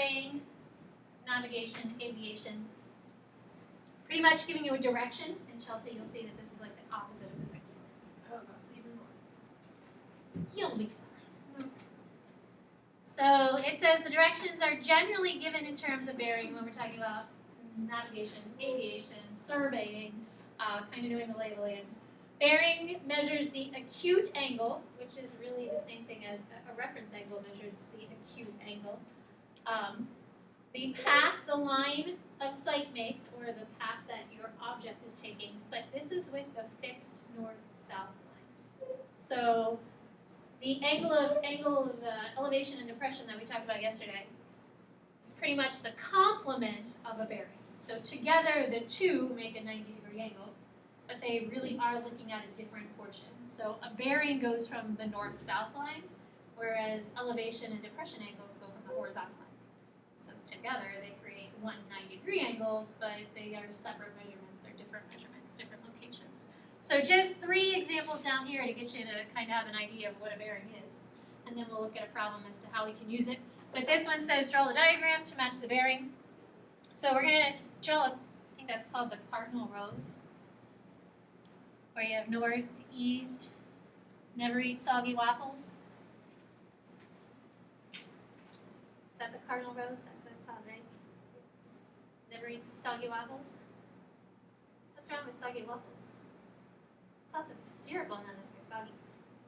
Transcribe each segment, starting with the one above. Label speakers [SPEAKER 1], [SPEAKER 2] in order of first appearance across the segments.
[SPEAKER 1] surveying, navigation, aviation. Pretty much giving you a direction. In Chelsea, you'll see that this is like the opposite of physics.
[SPEAKER 2] Oh, that's even worse.
[SPEAKER 1] You'll be fine. So it says the directions are generally given in terms of bearing when we're talking about navigation, aviation, surveying, kind of doing the lay of the land. Bearing measures the acute angle, which is really the same thing as a reference angle measures the acute angle. The path the line of sight makes, or the path that your object is taking, but this is with a fixed north-south line. So the angle of elevation and depression that we talked about yesterday is pretty much the complement of a bearing. So together, the two make a 90-degree angle, but they really are looking at a different portion. So a bearing goes from the north-south line, whereas elevation and depression angles go from the horizontal line. So together, they create one 90-degree angle, but they are separate measurements. They're different measurements, different locations. So just 3 examples down here to get you to kind of have an idea of what a bearing is. And then we'll look at a problem as to how we can use it. But this one says draw the diagram to match the bearing. So we're going to draw, I think that's called the cardinal rose, where you have north, east, never eat soggy waffles. Is that the cardinal rose? That's what it's called, right? Never eat soggy waffles? What's wrong with soggy waffles? There's lots of syrup on them if they're soggy.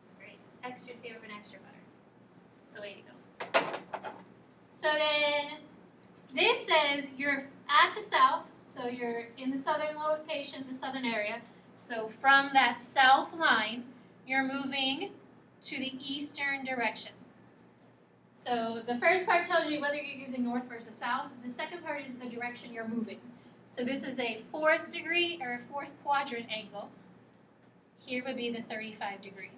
[SPEAKER 1] It's great. Extra syrup and extra butter. It's the way to go. So then, this says you're at the south, so you're in the southern location, the southern area. So from that south line, you're moving to the eastern direction. So the first part tells you whether you're using north versus south. The second part is the direction you're moving. So this is a 4th degree or a 4th quadrant angle. Here would be the 35 degrees.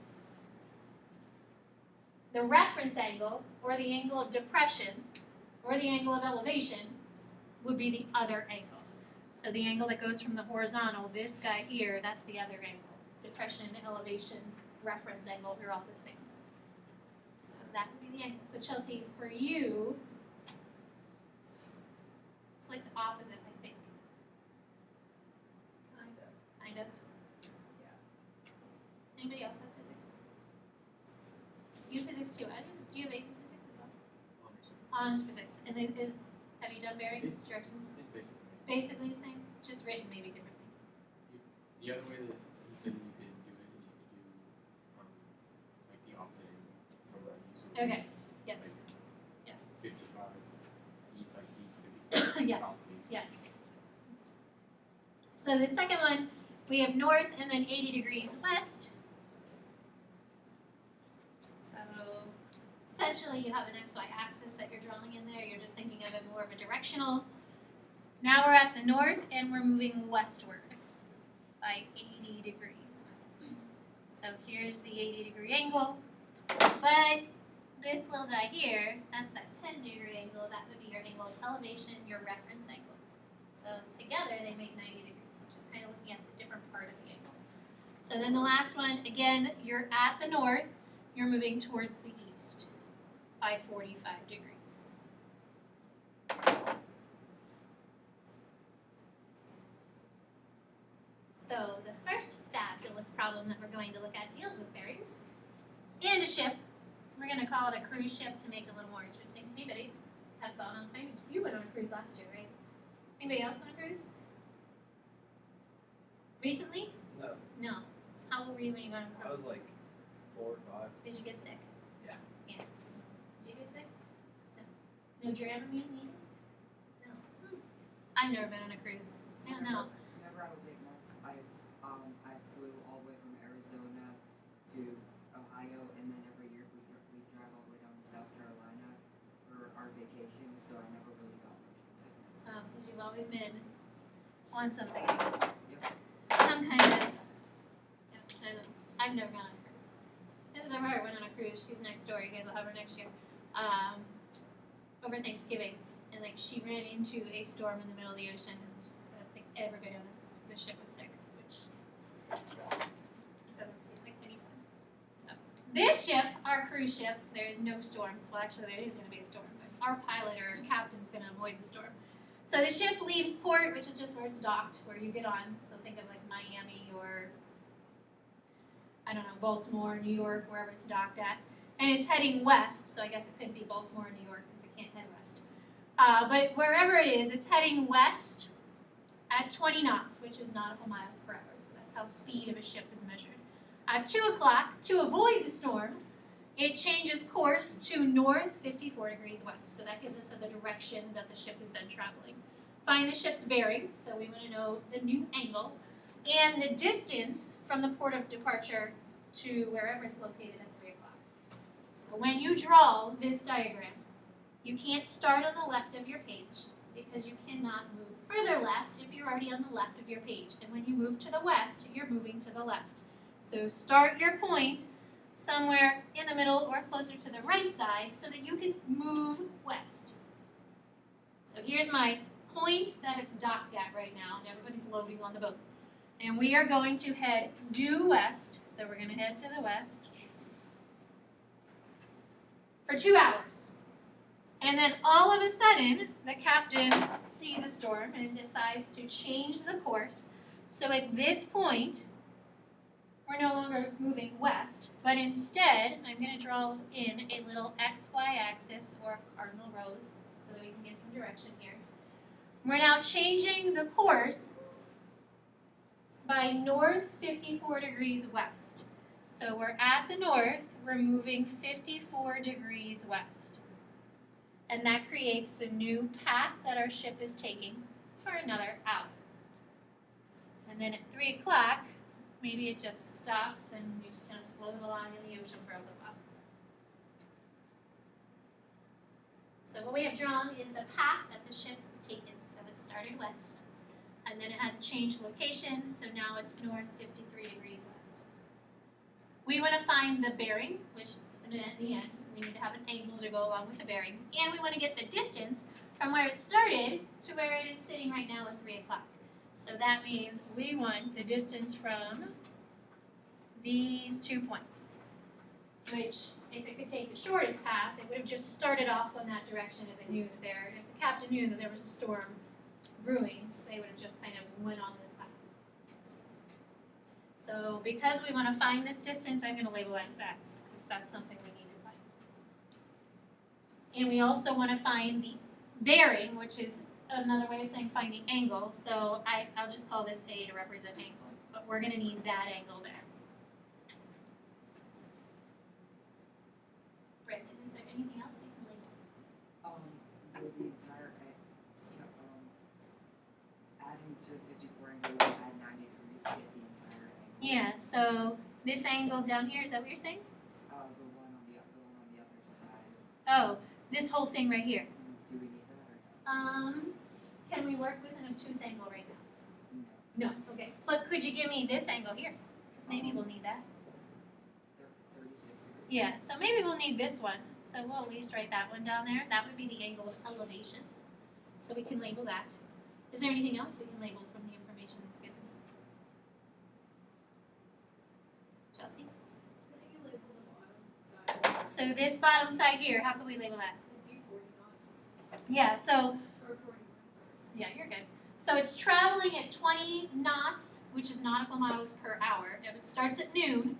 [SPEAKER 1] The reference angle, or the angle of depression, or the angle of elevation, would be the other angle. So the angle that goes from the horizontal, this guy here, that's the other angle. Depression, elevation, reference angle, they're all the same. So that would be the angle. So Chelsea, for you, it's like the opposite, I think. Kind of. Yeah. Anybody else have physics? You have physics too. Do you have AP physics as well? Honors physics. And have you done bearings, directions?
[SPEAKER 3] It's
[SPEAKER 1] Basically the same, just written maybe differently.
[SPEAKER 3] The other way that you said that you could do it, you could do like the opposite from the east.
[SPEAKER 1] Okay. Yes.
[SPEAKER 3] Like 55 east, like east, 55
[SPEAKER 1] Yes.
[SPEAKER 3] south, east.
[SPEAKER 1] Yes. So the second one, we have north and then 80 degrees west. So essentially you have an XY axis that you're drawing in there. You're just thinking of it more of a directional. Now we're at the north and we're moving westward by 80 degrees. So here's the 80-degree angle. But this little guy here, that's that 10-degree angle. That would be your angle of elevation, your reference angle. So together they make 90 degrees, just kind of looking at the different part of the angle. So then the last one, again, you're at the north, you're moving towards the east by 45 degrees. So the first fabulous problem that we're going to look at deals with bearings and a ship. We're going to call it a cruise ship to make it a little more interesting. Anybody have gone on a cruise? You went on a cruise last year, right? Anybody else on a cruise? Recently?
[SPEAKER 2] No,
[SPEAKER 1] No. How old were you when you went on a
[SPEAKER 2] I
[SPEAKER 1] cruise?
[SPEAKER 2] was like 4 or 5.
[SPEAKER 1] Did you get sick?
[SPEAKER 2] Yeah.
[SPEAKER 1] Yeah. Did you get sick? No. No Dramamine needed? No. I've never been on a cruise. I don't know.
[SPEAKER 4] Whenever I was 8 months, I flew all the way from Arizona to Ohio, and then every year we drive all the way down to South Carolina for our vacation. So I never really got motion sickness.
[SPEAKER 1] Because you've always been on something, I guess.
[SPEAKER 4] Yep.
[SPEAKER 1] Some kind of, yeah, I don't know. I've never gone on a cruise. This is her went on a cruise. She's next door. You guys will have her next year. Over Thanksgiving. And like she ran into a storm in the middle of the ocean, and just, I think everybody on the ship was sick, which doesn't seem like any fun. So this ship, our cruise ship, there is no storms. Well, actually, there is going to be a storm, but our pilot or our captain's gonna avoid the storm. So the ship leaves port, which is just where it's docked, where you get on. So think of like Miami or, I don't know, Baltimore, New York, wherever it's docked at. And it's heading west, so I guess it could be Baltimore or New York if it can't head west. But wherever it is, it's heading west at 20 knots, which is nautical miles per hour. So that's how speed of a ship is measured. At 2 o'clock, to avoid the storm, it changes course to north 54 degrees west. So that gives us the direction that the ship is then traveling. Find the ship's bearing, so we want to know the new angle, and the distance from the port of departure to wherever it's located at 3 o'clock. So when you draw this diagram, you can't start on the left of your page because you cannot move further left if you're already on the left of your page. And when you move to the west, you're moving to the left. So start your point somewhere in the middle or closer to the right side so that you can move west. So here's my point that it's docked at right now, and everybody's loading on the boat. And we are going to head due west, so we're going to head to the west for 2 hours. And then all of a sudden, the captain sees a storm and decides to change the course. So at this point, we're no longer moving west, but instead, I'm going to draw in a little XY axis or cardinal rose so that we can get some direction here. We're now changing the course by north 54 degrees west. So we're at the north, we're moving 54 degrees west. And that creates the new path that our ship is taking for another hour. And then at 3 o'clock, maybe it just stops and you just kind of float along in the ocean for a little while. So what we have drawn is the path that the ship has taken. So it started west, and then it had to change location, so now it's north 53 degrees west. We want to find the bearing, which in the end, we need to have an angle to go along with the bearing, and we want to get the distance from where it started to where it is sitting right now at 3 o'clock. So that means we want the distance from these 2 points, which if it could take the shortest path, it would have just started off on that direction if it knew that if the captain knew that there was a storm brewing, they would have just kind of went on this path. So because we want to find this distance, I'm going to label XX, because that's something we need to find. And we also want to find the bearing, which is another way of saying find the angle. So I'll just call this A to represent angle, but we're going to need that angle there. Brendan, is there anything else you can label?
[SPEAKER 4] Will the entire, adding to 54 angle, we'll add 90 degrees to get the entire angle?
[SPEAKER 1] Yeah, so this angle down here, is that what you're saying?
[SPEAKER 4] The one on the other side.
[SPEAKER 1] Oh, this whole thing right here.
[SPEAKER 4] Do we need that or no?
[SPEAKER 1] Can we work with an obtuse angle right now?
[SPEAKER 4] No.
[SPEAKER 1] No, okay. But could you give me this angle here? Because maybe we'll need that.
[SPEAKER 4] 36 degrees.
[SPEAKER 1] Yeah, so maybe we'll need this one. So we'll at least write that one down there. That would be the angle of elevation. So we can label that. Is there anything else we can label from the information that's given? Chelsea?
[SPEAKER 2] What do you label the bottom side?
[SPEAKER 1] So this bottom side here, how can we label that?
[SPEAKER 2] Would be 40 knots.
[SPEAKER 1] Yeah, so,
[SPEAKER 2] Or 40 knots.
[SPEAKER 1] yeah, you're good. So it's traveling at 20 knots, which is nautical miles per hour. If it starts at noon,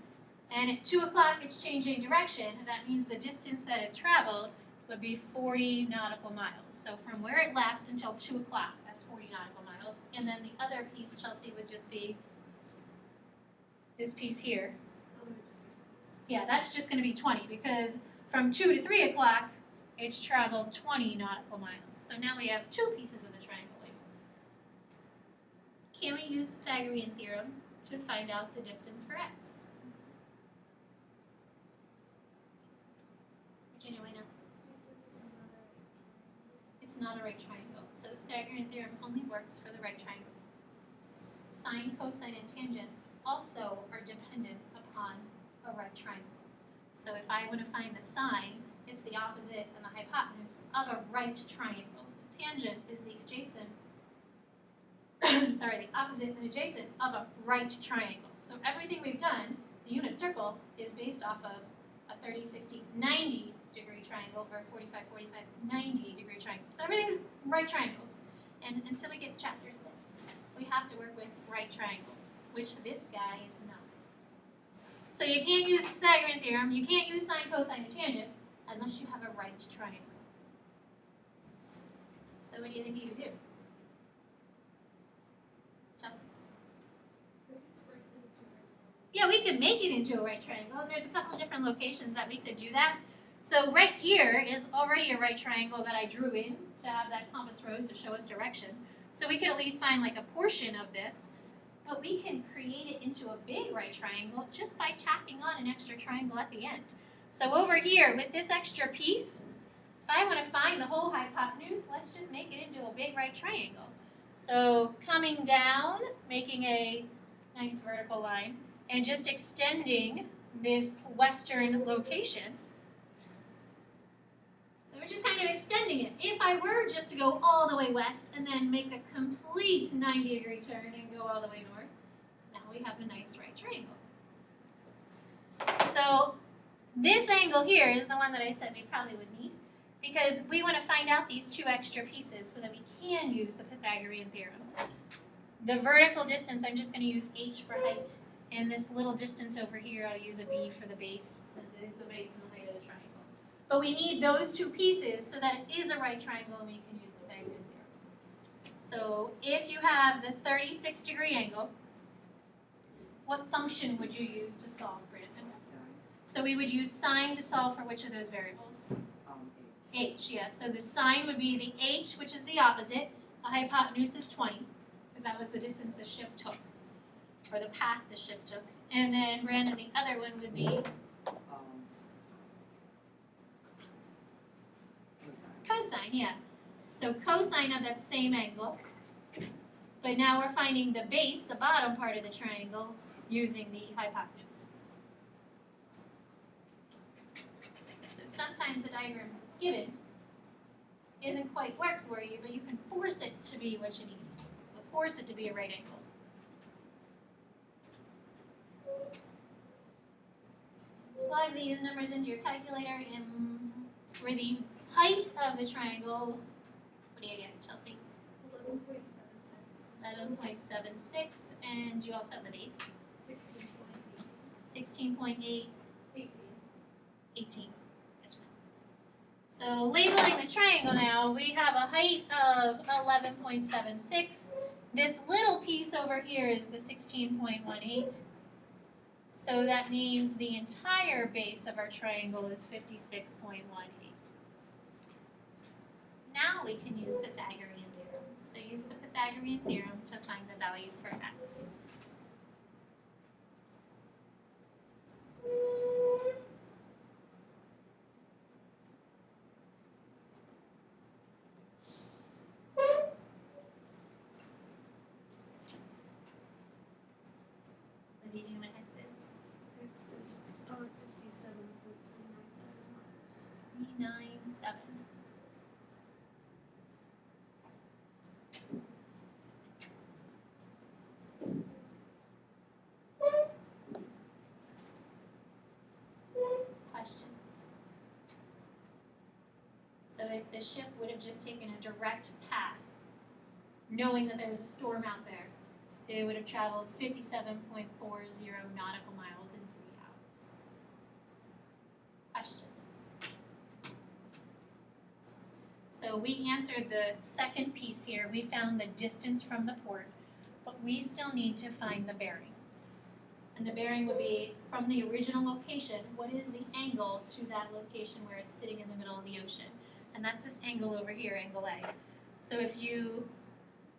[SPEAKER 1] and at 2 o'clock it's changing direction, that means the distance that it traveled would be 40 nautical miles. So from where it left until 2 o'clock, that's 40 nautical miles. And then the other piece, Chelsea, would just be this piece here. Yeah, that's just going to be 20 because from 2 to 3 o'clock, it's traveled 20 nautical miles. So now we have 2 pieces of the triangle labeled. Can we use Pythagorean theorem to find out the distance for x? Virginia, why not? It's not a right triangle. So the Pythagorean theorem only works for the right triangle. Sine, cosine, and tangent also are dependent upon a right triangle. So if I want to find the sine, it's the opposite and the hypotenuse of a right triangle. The tangent is the adjacent, the opposite and adjacent of a right triangle. So everything we've done, the unit circle, is based off of a 30, 60, 90 degree triangle or 45, 45, 90 degree triangle. So everything's right triangles. And until we get to chapter 6, we have to work with right triangles, which this guy is not. So you can't use Pythagorean theorem, you can't use sine, cosine, or tangent unless you have a right triangle. So what do you think you could do? Chelsea? Yeah, we could make it into a right triangle, and there's a couple different locations that we could do that. So right here is already a right triangle that I drew in to have that compass rose to show us direction. So we could at least find like a portion of this, but we can create it into a big right triangle just by tacking on an extra triangle at the end. So over here with this extra piece, if I want to find the whole hypotenuse, let's just make it into a big right triangle. So coming down, making a nice vertical line, and just extending this western location. So we're just kind of extending it. If I were just to go all the way west and then make a complete 90-degree turn and go all the way north, now we have a nice right triangle. So this angle here is the one that I said we probably would need because we want to find out these two extra pieces so that we can use the Pythagorean theorem. The vertical distance, I'm just going to use h for height. And this little distance over here, I'll use a b for the base, since it is the base and the height of the triangle. But we need those two pieces so that it is a right triangle and we can use the Pythagorean theorem. So if you have the 36-degree angle, what function would you use to solve, Brandon?
[SPEAKER 4] Sine,
[SPEAKER 1] So we would use sine to solve for which of those variables? H, yeah. So the sine would be the h, which is the opposite. The hypotenuse is 20, because that was the distance the ship took, or the path the ship took. And then, Brandon, the other one would be cosine, yeah. So cosine of that same angle. But now we're finding the base, the bottom part of the triangle, using the hypotenuse. So sometimes the diagram given isn't quite work for you, but you can force it to be what you need. So force it to be a right angle. Plug these numbers into your calculator, and for the height of the triangle, what do you get, Chelsea? 11.76, and you also have the base. 16.8. 18. Gotcha. So labeling the triangle now, we have a height of 11.76. This little piece over here is the 16.18. So that means the entire base of our triangle is 56.18. Now we can use Pythagorean theorem. So use the Pythagorean theorem to find the value for x. What do you know what x is?
[SPEAKER 2] X is 57.397 miles.
[SPEAKER 1] 397. Questions? So if the ship would have just taken a direct path, knowing that there was a storm out there, it would have traveled 57.40 nautical miles in 3 hours. Questions? So we answered the second piece here. We found the distance from the port, but we still need to find the bearing. And the bearing would be from the original location, what is the angle to that location where it's sitting in the middle of the ocean? And that's this angle over here, angle A. So if you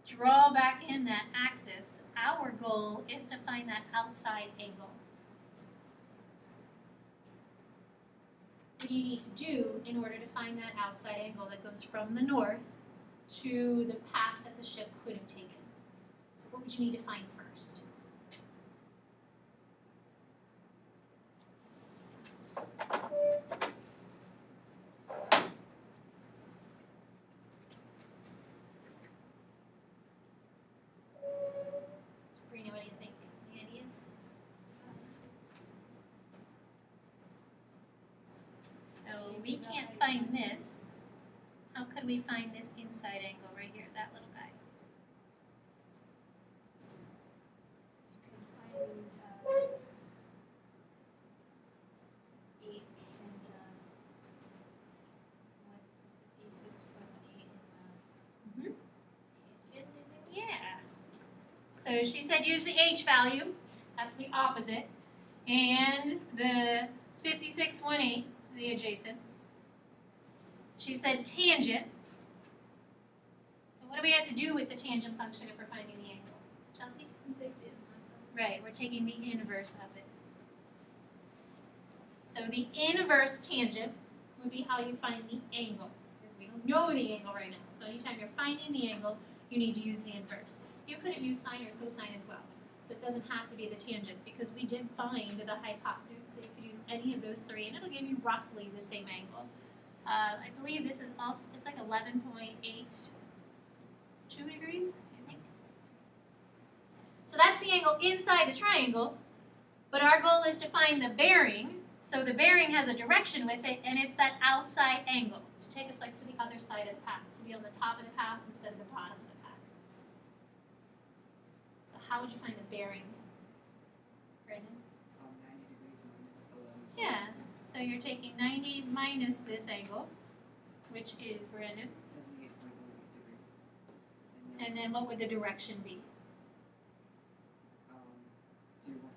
[SPEAKER 1] draw back in that axis, our goal is to find that outside angle. What do you need to do in order to find that outside angle that goes from the north to the path that the ship could have taken? So what would you need to find first? Sabrina, what do you think? Any ideas? So we can't find this, how could we find this inside angle right here, that little guy?
[SPEAKER 2] You can find, H and, what, 56.8 and, tangent,
[SPEAKER 1] Yeah. So she said use the H value, that's the opposite, and the 56.18, the adjacent. She said tangent. And what do we have to do with the tangent function if we're finding the angle? Chelsea?
[SPEAKER 2] you take the inverse of it.
[SPEAKER 1] Right, we're taking the inverse of it. So the inverse tangent would be how you find the angle, because we don't know the angle right now. So anytime you're finding the angle, you need to use the inverse. You could have used sine or cosine as well. So it doesn't have to be the tangent, because we did find the hypotenuse. So you could use any of those three, and it'll give you roughly the same angle. I believe this is also, it's like 11.82 degrees, I think. So that's the angle inside the triangle, but our goal is to find the bearing. So the bearing has a direction with it, and it's that outside angle to take us like to the other side of the path, to be on the top of the path instead of the bottom of the path. So how would you find the bearing, Brandon?
[SPEAKER 4] 90 degrees minus 11.
[SPEAKER 1] Yeah, so you're taking 90 minus this angle, which is, Brandon,
[SPEAKER 4] 78.18 degrees.
[SPEAKER 1] and then what would the direction be?
[SPEAKER 4] Do you want,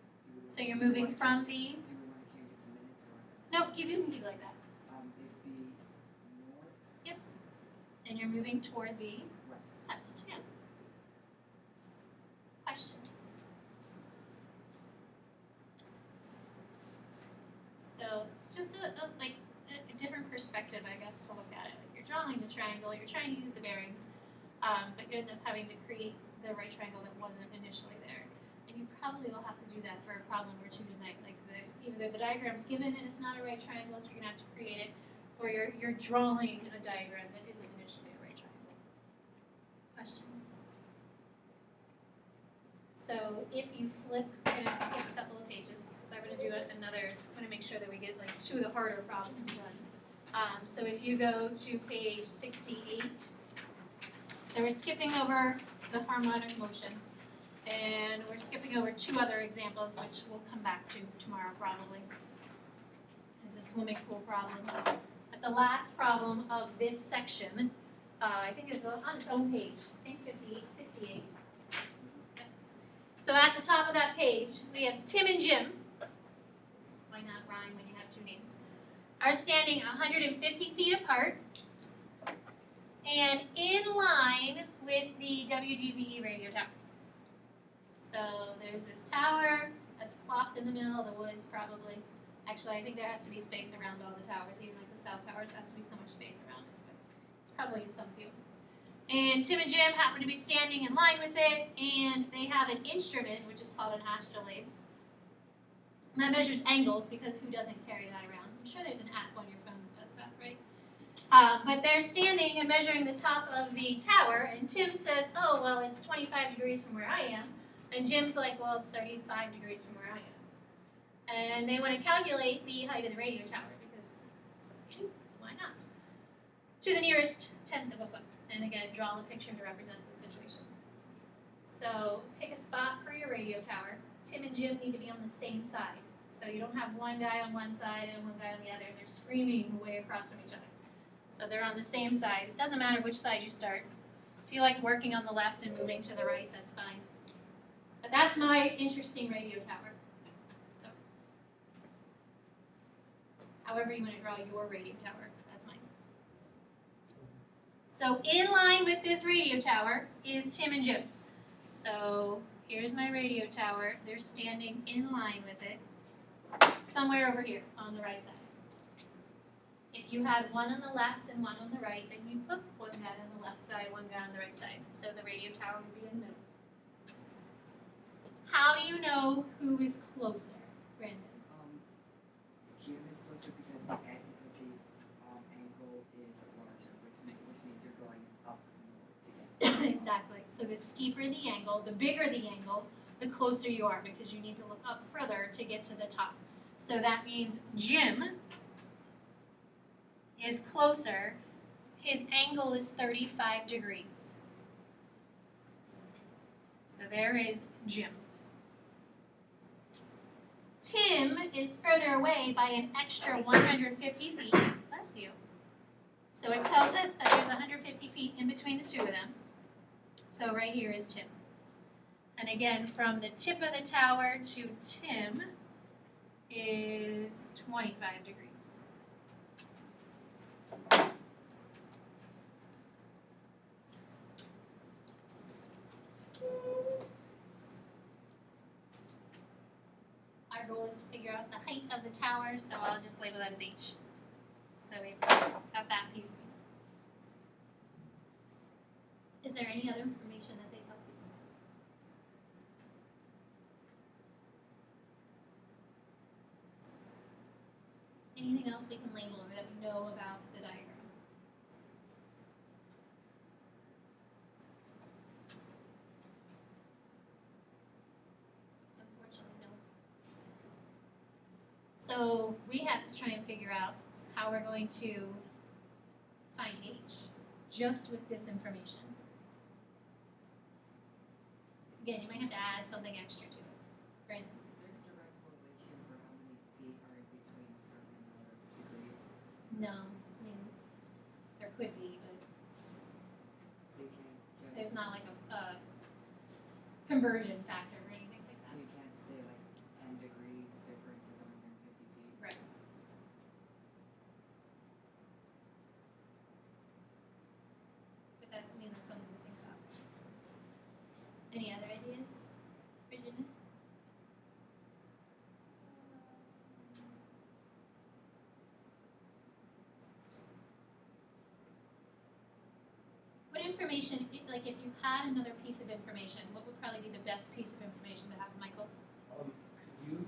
[SPEAKER 1] So you're moving from the,
[SPEAKER 4] do we want to change it to minutes or?
[SPEAKER 1] no, you can keep it like that.
[SPEAKER 4] It'd be north,
[SPEAKER 1] And you're moving toward the
[SPEAKER 4] west.
[SPEAKER 1] west, yeah. Questions? So just a different perspective, I guess, to look at it. Like you're drawing the triangle, you're trying to use the bearings, but you end up having to create the right triangle that wasn't initially there. And you probably will have to do that for a problem or two tonight. Like either the diagram's given and it's not a right triangle, so you're gonna have to create it, or you're drawing a diagram that isn't initially a right triangle. Questions? So if you flip, we're gonna skip a couple of pages because I'm gonna do another. I'm gonna make sure that we get like two of the harder problems done. So if you go to page 68, so we're skipping over the harmonic motion, and we're skipping over two other examples, which we'll come back to tomorrow probably. It's a swimming pool problem. But the last problem of this section, I think it's on its own page, I think 68. So at the top of that page, we have Tim and Jim. Why not rhyme when you have two names? Are standing 150 feet apart and in line with the WDVE radio tower. So there's this tower that's plopped in the middle of the woods probably. Actually, I think there has to be space around all the towers, even like the cell towers, has to be so much space around it, but it's probably in some field. And Tim and Jim happen to be standing in line with it, and they have an instrument, which is called an astrolabe. And that measures angles, because who doesn't carry that around? I'm sure there's an app on your phone that does that, right? But they're standing and measuring the top of the tower, and Tim says, oh, well, it's 25 degrees from where I am. And Jim's like, well, it's 35 degrees from where I am. And they want to calculate the height of the radio tower, because that's what they do. Why not? To the nearest tenth of a foot. And again, draw the picture to represent the situation. So pick a spot for your radio tower. Tim and Jim need to be on the same side. So you don't have one guy on one side and one guy on the other, and they're screaming way across from each other. So they're on the same side. It doesn't matter which side you start. If you like working on the left and moving to the right, that's fine. But that's my interesting radio tower. So, however you want to draw your radio tower, that's mine. So in line with this radio tower is Tim and Jim. So here's my radio tower. They're standing in line with it, somewhere over here on the right side. If you had one on the left and one on the right, then you put one guy on the left side, one guy on the right side. So the radio tower would be in the middle. How do you know who is closer, Brandon?
[SPEAKER 4] Jim is closer because the angle is larger, which means you're going up more to get.
[SPEAKER 1] Exactly. So the steeper the angle, the bigger the angle, the closer you are, because you need to look up further to get to the top. So that means Jim is closer, his angle is 35 degrees. So there is Jim. Tim is further away by an extra 150 feet. Bless you. So it tells us that there's 150 feet in between the two of them. So right here is Tim. And again, from the tip of the tower to Tim is 25 degrees. Our goal is to figure out the height of the tower, so I'll just label that as H. So we've got that piece of it. Is there any other information that they tell us? Anything else we can label or that we know about the diagram? Unfortunately, no. So we have to try and figure out how we're going to find H just with this information. Again, you might have to add something extra to it. Brandon?
[SPEAKER 4] Is there a direct correlation for how many feet are in between a certain amount of degrees?
[SPEAKER 1] No, I mean, there could be, but
[SPEAKER 4] So you can't just,
[SPEAKER 1] there's not like a conversion factor or anything like
[SPEAKER 4] so
[SPEAKER 1] that.
[SPEAKER 4] you can't say like 10 degrees difference is 150 feet.
[SPEAKER 1] Right. But that, I mean, that's something to think about. Any other ideas? Virginia? What information, like if you had another piece of information, what would probably be the best piece of information to have, Michael?
[SPEAKER 5] Could you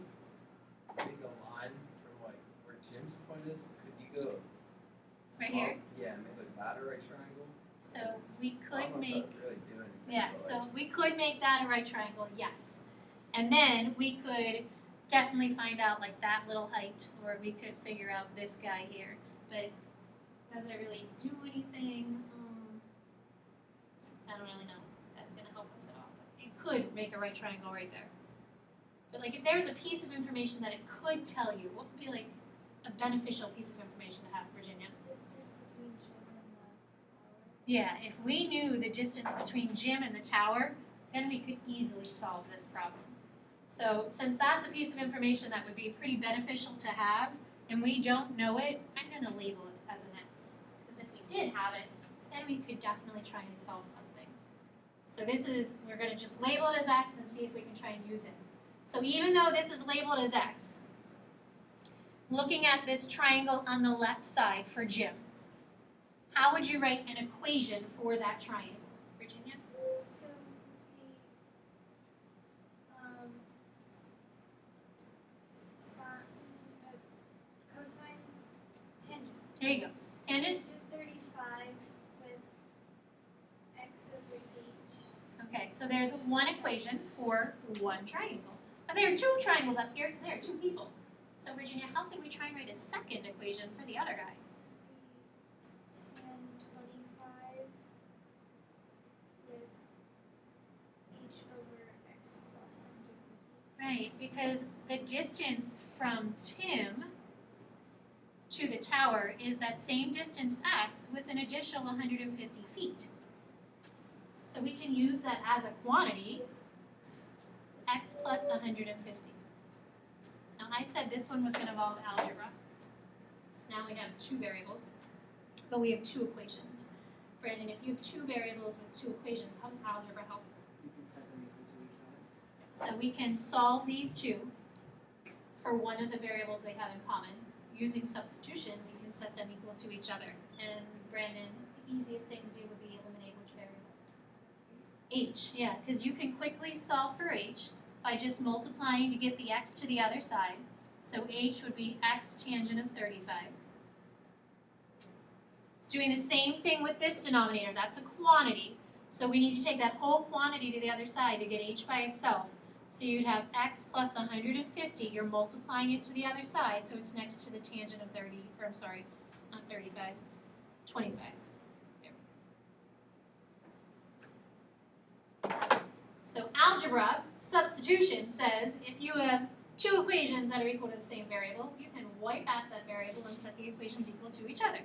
[SPEAKER 5] make a line from like where Jim's point is? Could you go?
[SPEAKER 1] Right here?
[SPEAKER 5] Yeah, make like that a right triangle.
[SPEAKER 1] So we
[SPEAKER 5] I
[SPEAKER 1] could
[SPEAKER 5] don't know if
[SPEAKER 1] make,
[SPEAKER 5] that'd really do anything.
[SPEAKER 1] yeah,
[SPEAKER 5] but,
[SPEAKER 1] so we could make that a right triangle, yes. And then we could definitely find out like that little height, or we could figure out this guy here. But does it really do anything? I don't really know if that's gonna help us at all, but it could make a right triangle right there. But like if there was a piece of information that it could tell you, what would be like a beneficial piece of information to have, Virginia?
[SPEAKER 2] Distance between Jim and the tower.
[SPEAKER 1] Yeah, if we knew the distance between Jim and the tower, then we could easily solve this problem. So since that's a piece of information that would be pretty beneficial to have, and we don't know it, I'm gonna label it as an X. Because if we did have it, then we could definitely try and solve something. So this is, we're gonna just label it as X and see if we can try and use it. So even though this is labeled as X, looking at this triangle on the left side for Jim, how would you write an equation for that triangle, Virginia?
[SPEAKER 2] So the cosine tangent.
[SPEAKER 1] There you go. Tangent?
[SPEAKER 2] 35 with x over h.
[SPEAKER 1] Okay, so there's one equation for one triangle. But there are two triangles up here, there are two people. So Virginia, how can we try and write a second equation for the other guy?
[SPEAKER 2] 10, 25 with h over x plus 150.
[SPEAKER 1] Right, because the distance from Tim to the tower is that same distance x with an additional 150 feet. So we can use that as a quantity, x plus 150. Now I said this one was going to involve algebra. So now we have two variables, but we have two equations. Brandon, if you have two variables with two equations, how does algebra help?
[SPEAKER 4] You can set them equal to each other.
[SPEAKER 1] So we can solve these two for one of the variables they have in common. Using substitution, we can set them equal to each other. And Brandon, the easiest thing to do would be eliminate which variable? H, yeah, because you can quickly solve for H by just multiplying to get the x to the other side. So H would be x tangent of 35. Doing the same thing with this denominator, that's a quantity. So we need to take that whole quantity to the other side to get H by itself. So you'd have x plus 150, you're multiplying it to the other side, so it's next to the tangent of not 35, 25. There we go. So algebra substitution says if you have two equations that are equal to the same variable, you can wipe out that variable and set the equations equal to each other.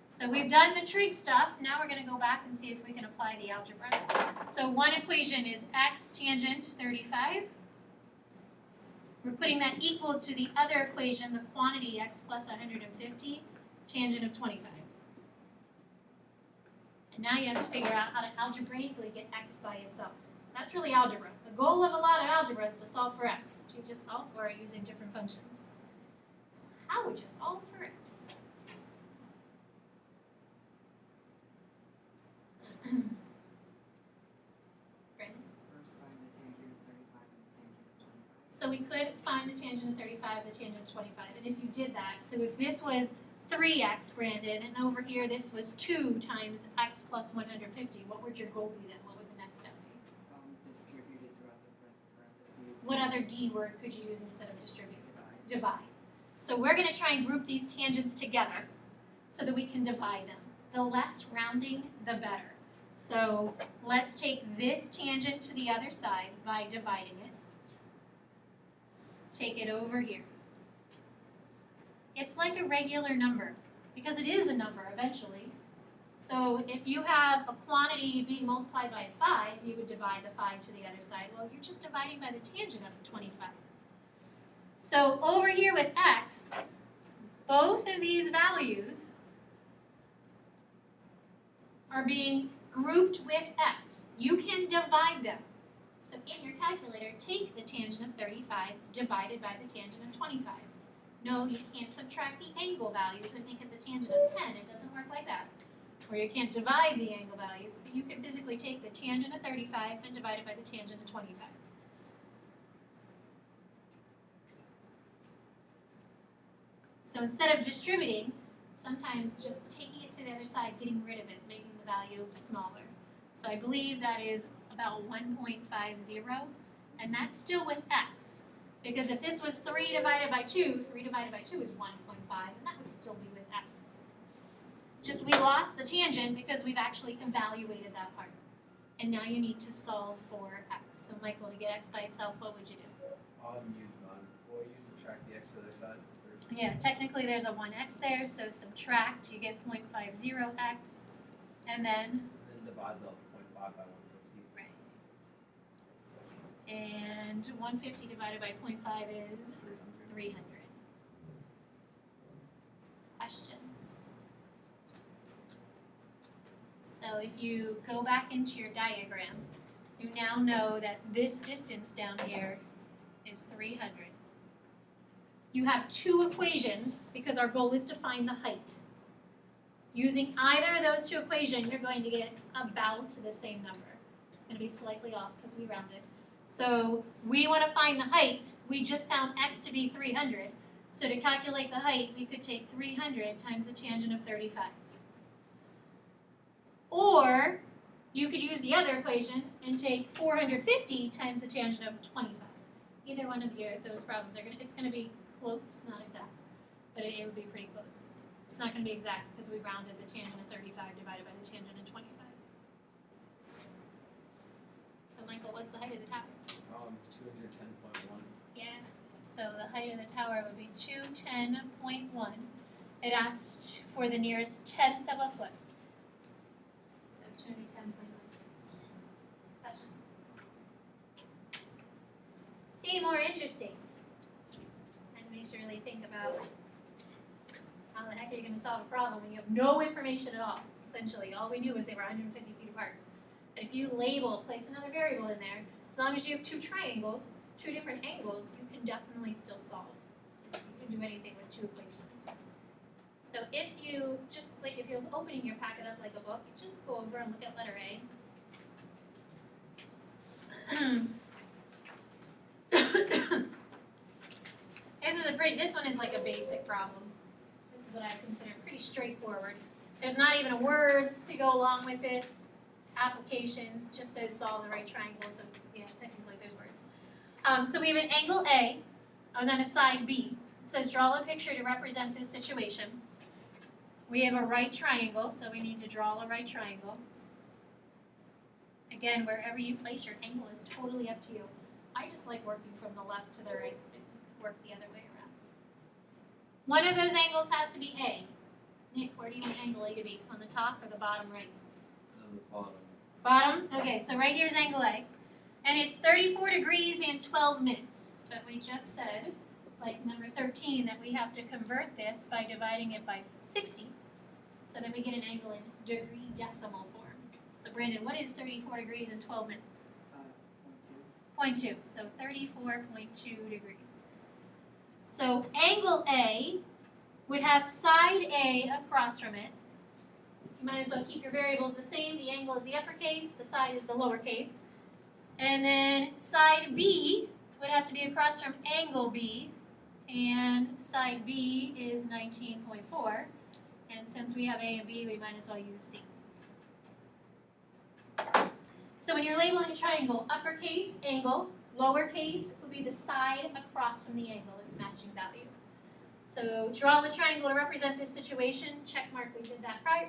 [SPEAKER 1] So we've done the trig stuff. Now we're going to go back and see if we can apply the algebra. So one equation is x tangent 35. We're putting that equal to the other equation, the quantity x plus 150, tangent of 25. And now you have to figure out how to algebraically get x by itself. That's really algebra. The goal of a lot of algebra is to solve for x. You just solve for it using different functions. So how would you solve for x? Brandon?
[SPEAKER 4] First find the tangent of 35 and the tangent of 25.
[SPEAKER 1] So we could find the tangent of 35, the tangent of 25. And if you did that, so if this was 3x, Brandon, and over here this was 2 times x plus 150, what would your goal be then? What would the next step be?
[SPEAKER 4] Distributed throughout the parentheses.
[SPEAKER 1] What other D word could you use instead of distribute?
[SPEAKER 4] Divide.
[SPEAKER 1] Divide. So we're going to try and group these tangents together so that we can divide them. The less rounding, the better. So let's take this tangent to the other side by dividing it. Take it over here. It's like a regular number because it is a number eventually. So if you have a quantity being multiplied by 5, you would divide the 5 to the other side. Well, you're just dividing by the tangent of 25. So over here with x, both of these values are being grouped with x. You can divide them. So in your calculator, take the tangent of 35 divided by the tangent of 25. No, you can't subtract the angle values and make it the tangent of 10. It doesn't work like that. Or you can't divide the angle values, but you can physically take the tangent of 35 and divide it by the tangent of 25. So instead of distributing, sometimes just taking it to the other side, getting rid of it, making the value smaller. So I believe that is about 1.50, and that's still with x. Because if this was 3 divided by 2, 3 divided by 2 is 1.5, and that would still be with x. Just we lost the tangent because we've actually evaluated that part. And now you need to solve for x. So Michael, to get x by itself, what would you do?
[SPEAKER 5] You or you subtract the x to the other side first.
[SPEAKER 1] Yeah, technically there's a 1x there, so subtract, you get 0.50x, and then
[SPEAKER 5] And then divide the 0.5 by 150.
[SPEAKER 1] and 150 divided by 0.5 is
[SPEAKER 5] 300.
[SPEAKER 1] 300. Questions? So if you go back into your diagram, you now know that this distance down here is 300. You have two equations because our goal is to find the height. Using either of those two equations, you're going to get about the same number. It's going to be slightly off because we rounded. So we want to find the height. We just found x to be 300. So to calculate the height, we could take 300 times the tangent of 35. Or you could use the other equation and take 450 times the tangent of 25. Either one of those problems it's going to be close, not exact, but it would be pretty close. It's not going to be exact because we rounded the tangent of 35 divided by the tangent of 25. So Michael, what's the height of the tower?
[SPEAKER 5] 210.1.
[SPEAKER 1] Yeah. So the height of the tower would be 210.1. It asked for the nearest tenth of a foot. So 210.1. Questions? See, more interesting. And make sure really think about how the heck are you going to solve a problem when you have no information at all. Essentially, all we knew was they were 150 feet apart. But if you label, place another variable in there, as long as you have two triangles, two different angles, you can definitely still solve. You can do anything with two equations. So if you just, like, if you're opening your packet up like a book, just go over and look at letter A. This one is like a basic problem. This is what I consider pretty straightforward. There's not even words to go along with it. Applications just says solve the right triangle, so yeah, technically there's words. So we have an angle A, and then a side B. It says draw a picture to represent this situation. We have a right triangle, so we need to draw a right triangle. Again, wherever you place your angle is totally up to you. I just like working from the left to the right, and work the other way around. One of those angles has to be A. Nick, where do you want angle A to be? On the top or the bottom right?
[SPEAKER 5] On the bottom.
[SPEAKER 1] Bottom? Okay, so right here's angle A. And it's 34 degrees and 12 minutes. But we just said, like number 13, that we have to convert this by dividing it by 60 so that we get an angle in degree decimal form. So Brandon, what is 34 degrees and 12 minutes? 0.2. So 34.2 degrees. So angle A would have side A across from it. You might as well keep your variables the same. The angle is the uppercase, the side is the lowercase. And then side B would have to be across from angle B, and side B is 19.4. And since we have A and B, we might as well use C. So when you're labeling a triangle, uppercase angle, lowercase would be the side across from the angle, its matching value. So draw the triangle to represent this situation. Check mark, we did that prior.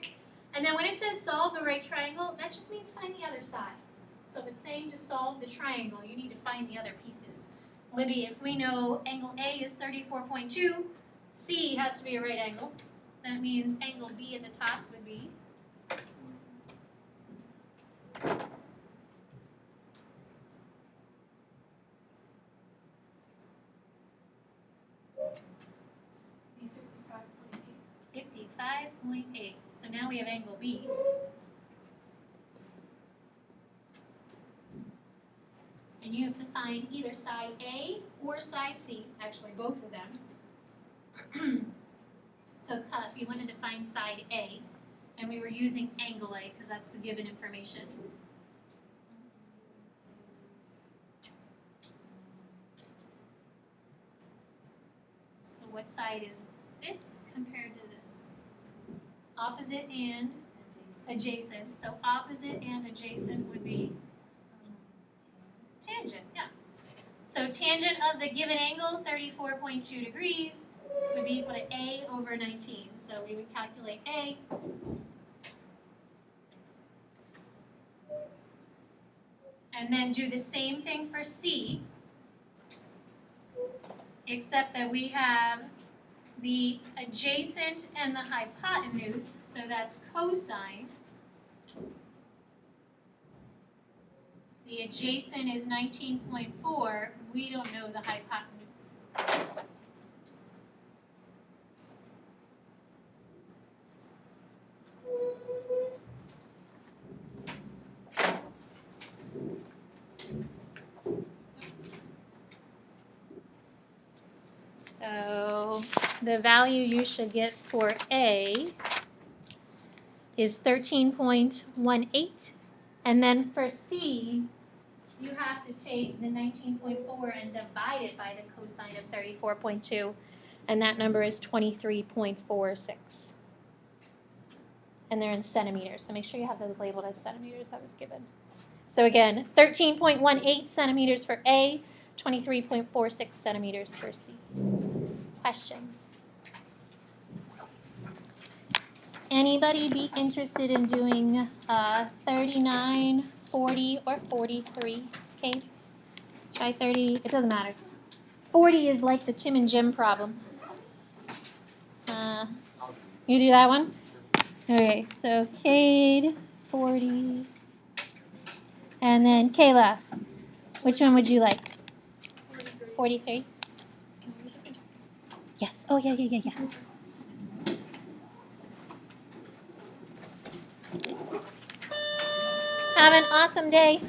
[SPEAKER 1] And then when it says solve the right triangle, that just means find the other sides. So if it's saying to solve the triangle, you need to find the other pieces. Libby, if we know angle A is 34.2, C has to be a right angle. That means angle B at the top would be
[SPEAKER 2] Be 55.8.
[SPEAKER 1] 55.8. So now we have angle B. And you have to find either side A or side C, actually both of them. So if you wanted to find side A, and we were using angle A because that's the given information. So what side is this compared to this? Opposite and adjacent. So opposite and adjacent would be tangent, yeah. So tangent of the given angle, 34.2 degrees, would be equal to A over 19. So we would calculate A. And then do the same thing for C, except that we have the adjacent and the hypotenuse, so that's cosine. The adjacent is 19.4, we don't know the hypotenuse. So the value you should get for A is 13.18. And then for C, you have to take the 19.4 and divide it by the cosine of 34.2. And that number is 23.46. And they're in centimeters. So make sure you have those labeled as centimeters that was given. So again, 13.18 centimeters for A, 23.46 centimeters for C. Questions? Anybody be interested in doing 39, 40, or 43? Okay, try 30, it doesn't matter. 40 is like the Tim and Jim problem. You do that one? Okay, so Cade, 40. And then Kayla, which one would you like? 43? Yes. Oh, yeah. Have an awesome day.